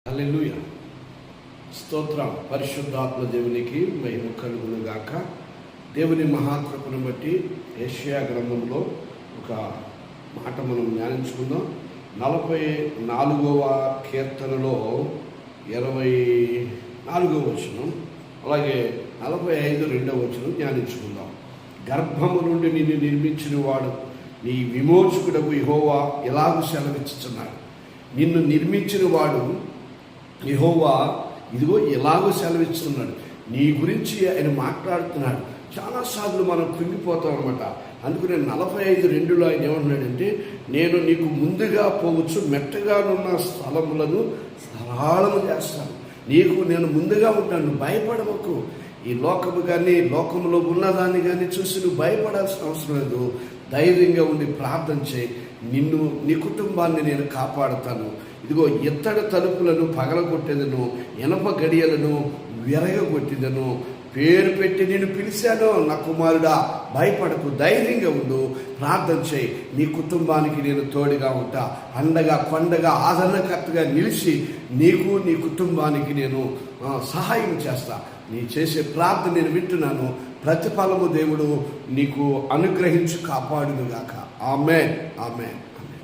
హల్లెలూయా. స్తోత్రం. పరిశుద్ధాత్మ దేవునికి మహిమ కలుగును గాక. దేవుని మహాకృపను బట్టి యెషయా గ్రంథంలో ఒక మాట మనం ధ్యానించుకుందాం. 44వ కీర్తనలో 24వ వచనం, అలాగే 45 రెండవ వచనం ధ్యానించుకుందాం. గర్భము నుండి నిన్ను నిర్మించిన వాడు నీ విమోచకుడకు యెహోవా ఎలాగూ సెలవిచ్చుచున్నాడు. నిన్ను నిర్మించిన వాడు యెహోవా ఇదిగో ఎలాగో సెలవిస్తున్నాడు. నీ గురించి ఆయన మాట్లాడుతున్నాడు. చాలాసార్లు మనం కృంగిపోతాం అనమాట. అందుకనే 45:2 ఆయన ఏమంటున్నాడంటే, నేను నీకు ముందుగా పోవచ్చు, మెట్టగానున్న స్థలములను సరళము చేస్తాను. నీకు నేను ముందుగా ఉంటాను, నువ్వు భయపడవకు. ఈ లోకము కానీ లోకంలో ఉన్నదాన్ని కానీ చూసి నువ్వు భయపడాల్సిన అవసరం లేదు. ధైర్యంగా ఉండి ప్రార్థన చేయి. నిన్ను నీ కుటుంబాన్ని నేను కాపాడుతాను. ఇదిగో ఇత్తడి తలుపులను పగలగొట్టేదను, ఇనప గడియలను విరగొట్టిదను. పేరు పెట్టి నేను పిలిచాను, నా కుమారుడా భయపడకు, ధైర్యంగా ఉండు, ప్రార్థన చేయి. నీ కుటుంబానికి నేను తోడుగా ఉంటా, అండగా కొండగా ఆదరణకర్తగా నిలిచి నీకు నీ కుటుంబానికి నేను సహాయం చేస్తా. నీ చేసే ప్రార్థన నేను వింటున్నాను. ప్రతిఫలము దేవుడు నీకు అనుగ్రహించి కాపాడునుగాక. ఆమేన్, ఆమేన్, ఆమేన్.